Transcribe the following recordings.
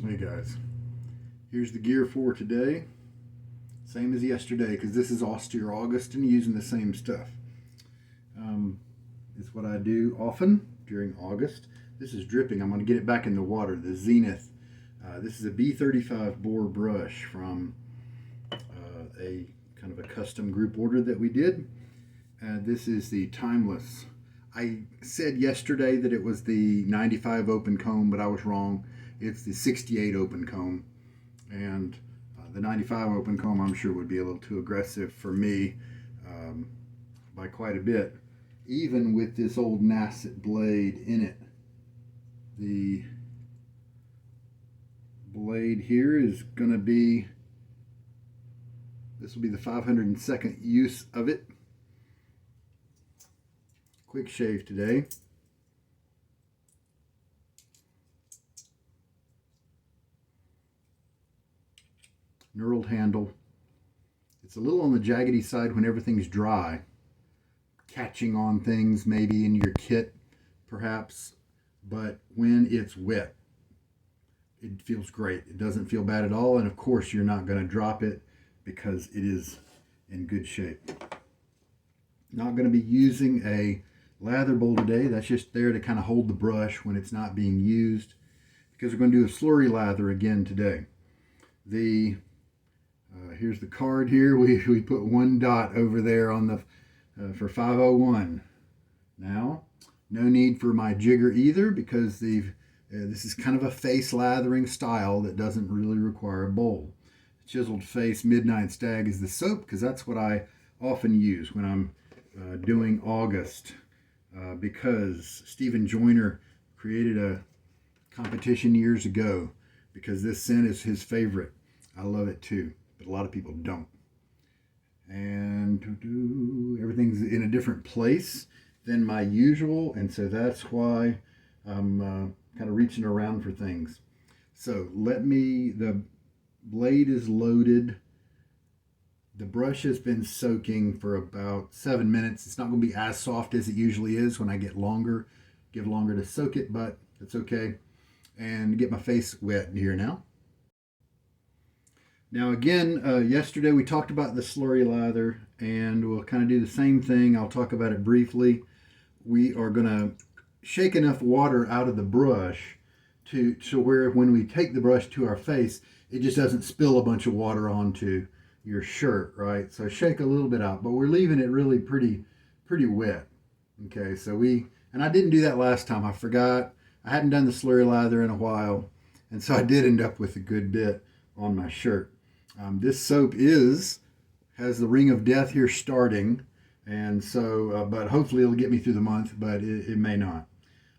Hey guys, here's the gear for today. Same as yesterday because this is Austere August and using the same stuff. It's what I do often during August. This is dripping. I'm going to get it back in the water. The Zenith. This is a B35 boar brush from a kind of a custom group order that we did. This is the Timeless. I said yesterday that it was the 95 open comb, but I was wrong. It's the 68 open comb, and the 95 open comb I'm sure would be a little too aggressive for me by quite a bit, even with this old Nacet blade in it. The blade here is going to be, this will be the 502nd use of it. Quick shave today. Knurled handle. It's a little on the jaggedy side when everything's dry, catching on things maybe in your kit perhaps, but when it's wet it feels great. It doesn't feel bad at all, and of course you're not going to drop it because it is in good shape. Not going to be using a lather bowl today. That's just there to kind of hold the brush when it's not being used, because we're going to do a slurry lather again today. Here's the card here. We put one dot over there on the for 501. Now, no need for my jigger either, because this is kind of a face lathering style that doesn't really require a bowl. Chiseled Face Midnight Stag is the soap, because that's what I often use when I'm doing August, because Stephen Joyner created a competition years ago because this scent is his favorite. I love it too, but a lot of people don't. And everything's in a different place than my usual, and so that's why I'm kind of reaching around for things. So the blade is loaded. The brush has been soaking for about 7 minutes. It's not going to be as soft as it usually is when I give longer to soak it, but it's okay. And get my face wet here now. Now again, yesterday we talked about the slurry lather, and we'll kind of do the same thing. I'll talk about it briefly. We are going to shake enough water out of the brush to where when we take the brush to our face, it just doesn't spill a bunch of water onto your shirt, right? So shake a little bit out, but we're leaving it really pretty wet. Okay, so and I didn't do that last time. I forgot. I hadn't done the slurry lather in a while, and so I did end up with a good bit on my shirt. This soap has the ring of death here starting, and so, but hopefully it'll get me through the month, but it may not.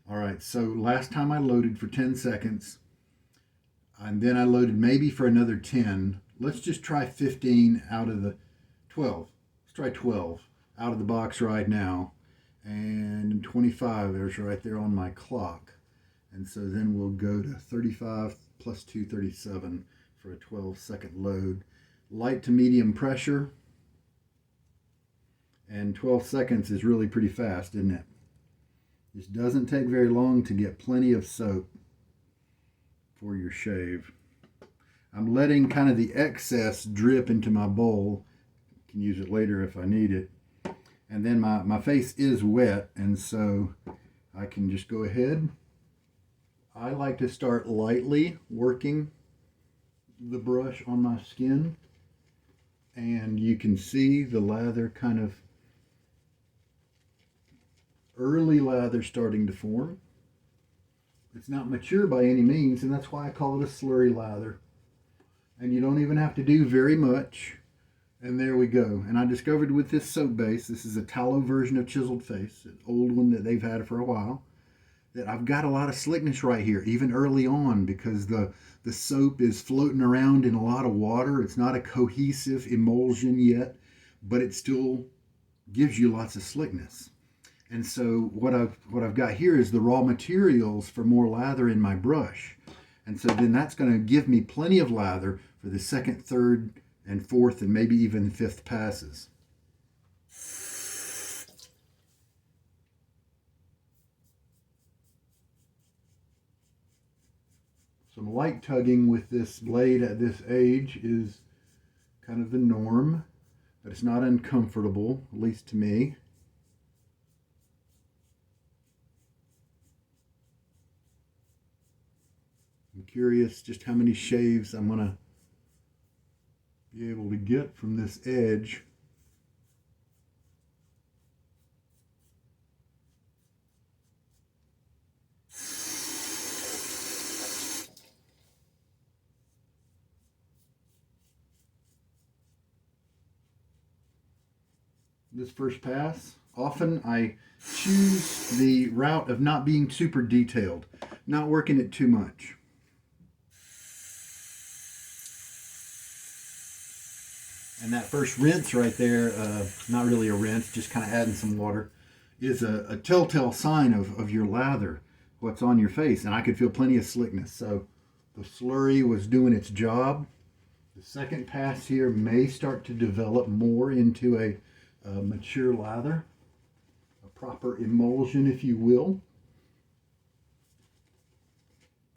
All right, so last time I loaded for 10 seconds, and then I loaded maybe for another 10. Let's just try 15 out of the 12. Let's try 12 out of the box right now, and 25, there's right there on my clock. And so then we'll go to 35 plus 2, 37 for a 12-second load. Light to medium pressure. And 12 seconds is really pretty fast, isn't it? This doesn't take very long to get plenty of soap for your shave. I'm letting kind of the excess drip into my bowl. I can use it later if I need it. And then my face is wet, and so I can just go ahead. I like to start lightly working the brush on my skin, and you can see the lather kind of early lather starting to form. It's not mature by any means, and that's why I call it a slurry lather. And you don't even have to do very much. And there we go. And I discovered with this soap base, this is a tallow version of Chiseled Face, an old one that they've had for a while, that I've got a lot of slickness right here, even early on, because the soap is floating around in a lot of water. It's not a cohesive emulsion yet, but it still gives you lots of slickness. And so what I've got here is the raw materials for more lather in my brush. And so then that's going to give me plenty of lather for the second, third, and fourth, and maybe even fifth passes. Some light tugging with this blade at this age is kind of the norm, but it's not uncomfortable, at least to me. I'm curious just how many shaves I'm going to be able to get from this edge. This first pass, often I choose the route of not being super detailed, not working it too much. And that first rinse right there, not really a rinse, just kind of adding some water, is a telltale sign of your lather, what's on your face. And I could feel plenty of slickness. So the slurry was doing its job. The second pass here may start to develop more into a mature lather, a proper emulsion, if you will.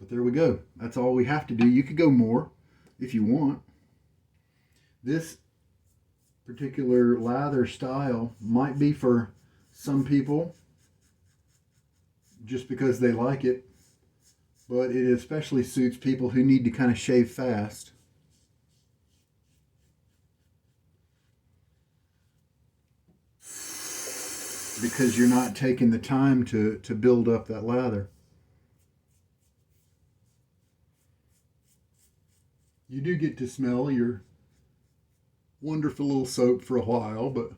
But there we go. That's all we have to do. You could go more if you want. This particular lather style might be for some people just because they like it, but it especially suits people who need to kind of shave fast. Because you're not taking the time to build up that lather. You do get to smell your wonderful little soap for a while, but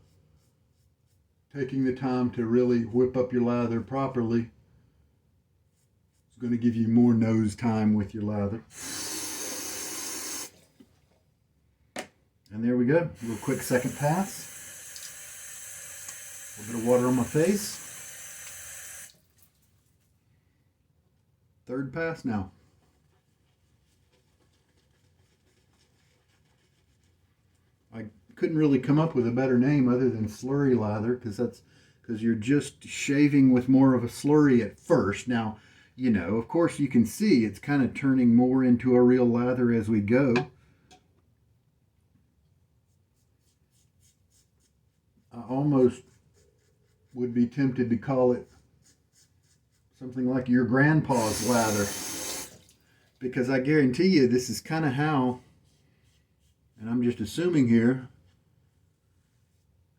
taking the time to really whip up your lather properly is going to give you more nose time with your lather. And there we go. Real quick second pass. A little bit of water on my face. Third pass now. I couldn't really come up with a better name other than slurry lather, because you're just shaving with more of a slurry at first. Now, you know, of course you can see it's kind of turning more into a real lather as we go. I almost would be tempted to call it something like your grandpa's lather, because I guarantee you this is kind of how, and I'm just assuming here,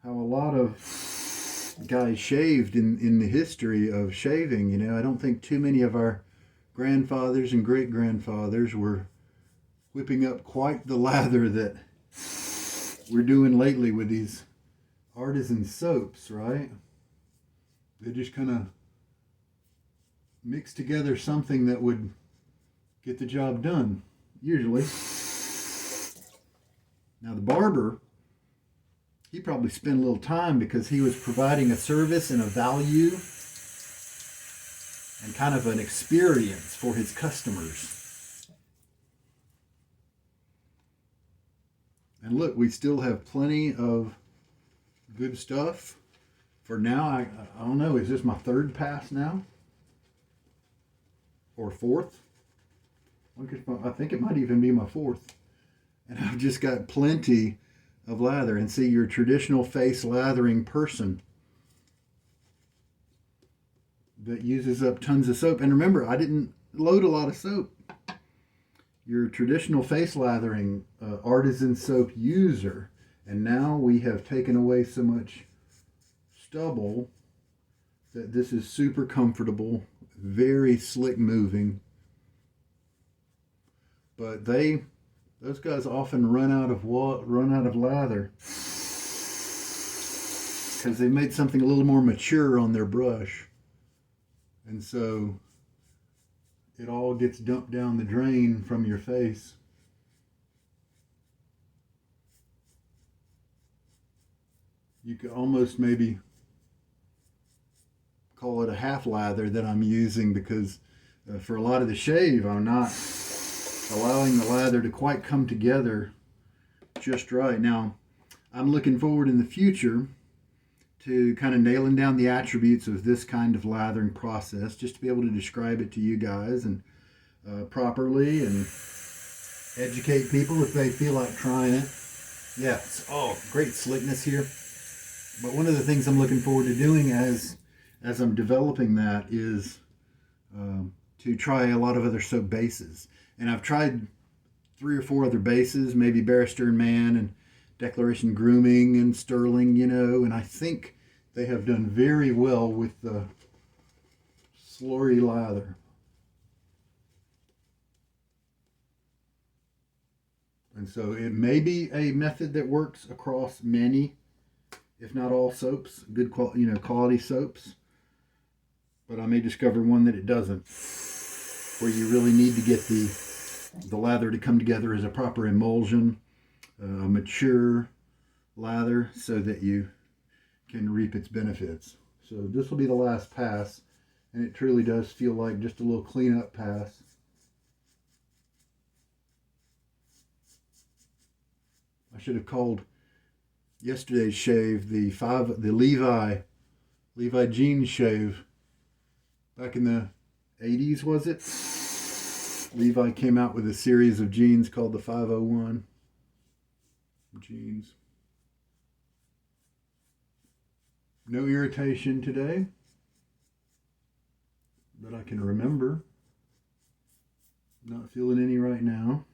how a lot of guys shaved in the history of shaving. You know, I don't think too many of our grandfathers and great-grandfathers were whipping up quite the lather that we're doing lately with these artisan soaps, right? They just kind of mix together something that would get the job done, usually. Now the barber, he probably spent a little time because he was providing a service and a value and kind of an experience for his customers. And look, we still have plenty of good stuff. For now, I don't know, is this my third pass now? Or fourth? I think it might even be my fourth. And I've just got plenty of lather. And see, your traditional face lathering person that uses up tons of soap. And remember, I didn't load a lot of soap. Your traditional face lathering artisan soap user. And now we have taken away so much stubble that this is super comfortable, very slick moving. But those guys often run out of lather because they made something a little more mature on their brush, and so it all gets dumped down the drain from your face. You could almost maybe call it a half lather that I'm using, because for a lot of the shave I'm not allowing the lather to quite come together just right. Now I'm looking forward in the future to kind of nailing down the attributes of this kind of lathering process, just to be able to describe it to you guys. And properly and educate people if they feel like trying it. Yeah, oh, great slickness here. But one of the things I'm looking forward to doing as I'm developing that is to try a lot of other soap bases. And I've tried 3 or 4 other bases, maybe Barrister and Man and Declaration Grooming and Sterling, and I think they have done very well with the slurry lather. And so it may be a method that works across many, if not all soaps, good quality soaps. But I may discover one that it doesn't, where you really need to get the lather to come together as a proper emulsion, a mature lather, so that you can reap its benefits. So this will be the last pass, and it truly does feel like just a little cleanup pass. I should have called yesterday's shave the Levi jeans shave. Back in the 80s, was it? Levi came out with a series of jeans called the 501 jeans. No irritation today that I can remember. Not feeling any right now.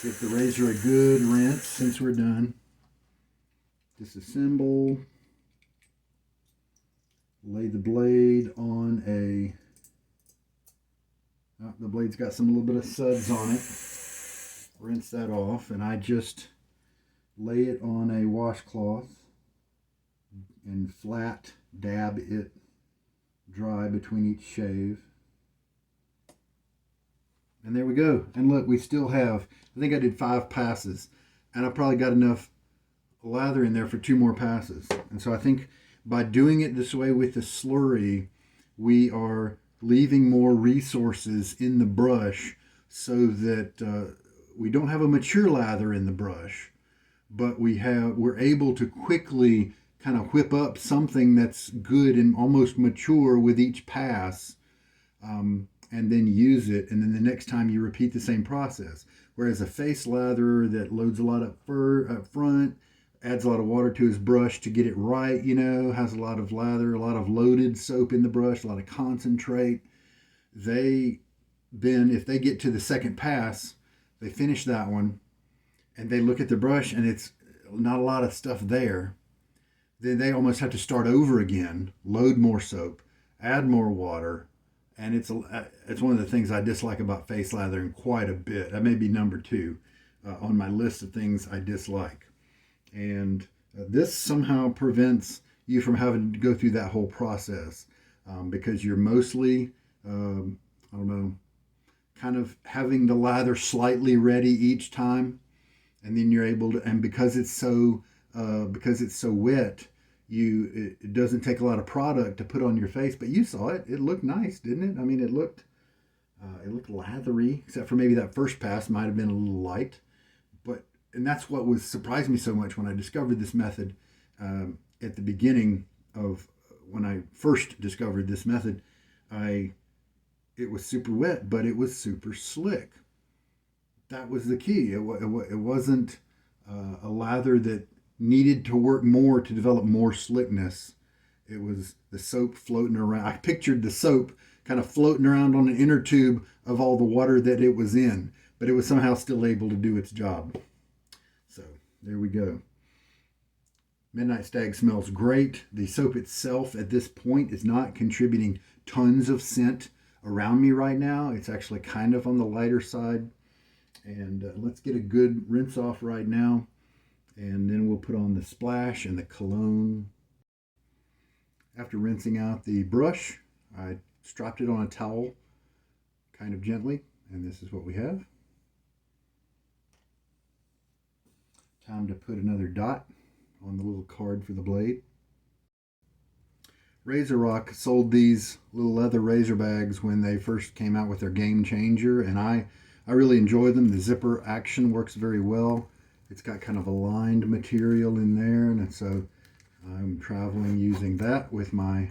Give the razor a good rinse since we're done. Disassemble. Lay the blade on the blade's got some little bit of suds on it. Rinse that off, and I just lay it on a washcloth and flat dab it dry between each shave. And there we go. And look, we still have, I think I did 5 passes, and I probably got enough lather in there for 2 more passes. And so I think by doing it this way with the slurry, we are leaving more resources in the brush so that we don't have a mature lather in the brush, but we're able to quickly kind of whip up something that's good and almost mature with each pass, and then use it, and then the next time you repeat the same process. Whereas a face latherer that loads a lot of fur up front, adds a lot of water to his brush to get it right, has a lot of lather, a lot of loaded soap in the brush, a lot of concentrate. Then, if they get to the second pass, they finish that one, and they look at the brush and it's not a lot of stuff there, then they almost have to start over again, load more soap, add more water, and it's one of the things I dislike about face lathering quite a bit. That may be number 2 on my list of things I dislike. And this somehow prevents you from having to go through that whole process, because you're mostly, kind of having the lather slightly ready each time, and then you're able to, and because it's so wet, it doesn't take a lot of product to put on your face. But you saw it; it looked nice, didn't it? I mean, it looked lathery, except for maybe that first pass might have been a little light, and that's what surprised me so much when I discovered this method at the beginning of when I first discovered this method. It was super wet, but it was super slick. That was the key. It wasn't a lather that needed to work more to develop more slickness. It was the soap floating around. I pictured the soap kind of floating around on an inner tube of all the water that it was in, but it was somehow still able to do its job. So there we go. Midnight Stag smells great. The soap itself at this point is not contributing tons of scent around me right now. It's actually kind of on the lighter side. And let's get a good rinse off right now. And then we'll put on the splash and the cologne. After rinsing out the brush, I stropped it on a towel kind of gently. And this is what we have. Time to put another dot on the little card for the blade. Razor Rock sold these little leather razor bags when they first came out with their Game Changer, and I really enjoy them. The zipper action works very well. It's got kind of a lined material in there, and so I'm traveling using that with my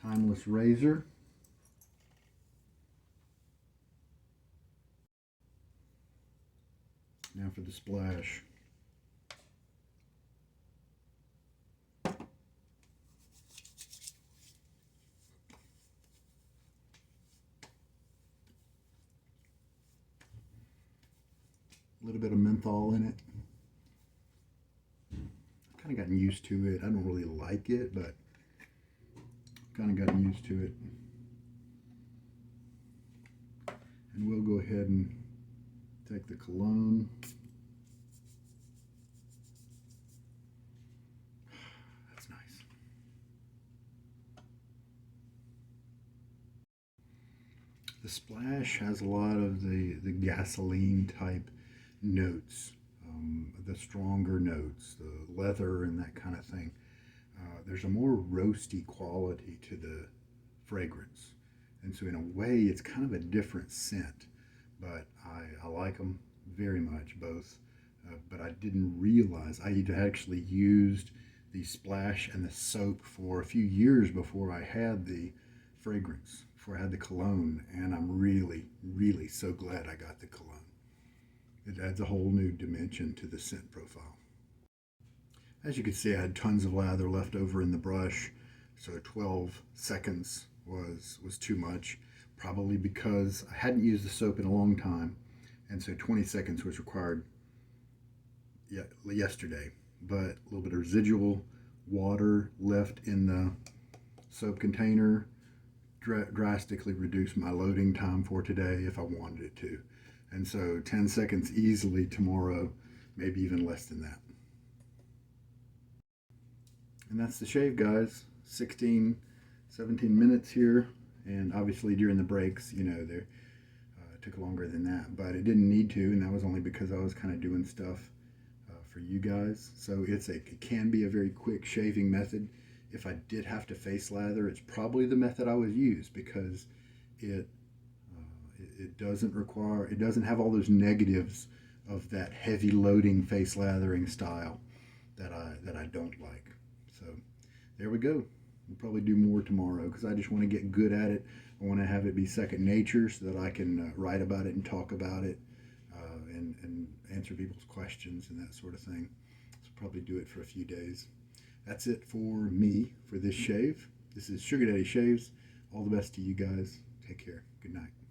timeless razor. Now for the splash. A little bit of menthol in it. I've kind of gotten used to it. I don't really like it, but I've kind of gotten used to it. And we'll go ahead and take the cologne. That's nice. The splash has a lot of the gasoline type notes, the stronger notes, the leather and that kind of thing. There's a more roasty quality to the fragrance. And so in a way, it's kind of a different scent, but I like them very much, both. But I didn't realize I had actually used the splash and the soap for a few years before I had the fragrance, before I had the cologne, and I'm really, really so glad I got the cologne. It adds a whole new dimension to the scent profile. As you can see, I had tons of lather left over in the brush, so 12 seconds was too much, probably because I hadn't used the soap in a long time, and so 20 seconds was required yesterday. But a little bit of residual water left in the soap container drastically reduced my loading time for today if I wanted it to. And so 10 seconds easily tomorrow, maybe even less than that. And that's the shave, guys. 16, 17 minutes here. And obviously during the breaks, you know, they took longer than that. But it didn't need to, and that was only because I was kind of doing stuff for you guys. So it can be a very quick shaving method. If I did have to face lather, it's probably the method I would use because it doesn't have all those negatives of that heavy loading face lathering style that I don't like. So there we go. We'll probably do more tomorrow because I just want to get good at it. I want to have it be second nature so that I can write about it and talk about it and answer people's questions and that sort of thing. So probably do it for a few days. That's it for me for this shave. This is Sugar Daddy Shaves. All the best to you guys. Take care. Good night.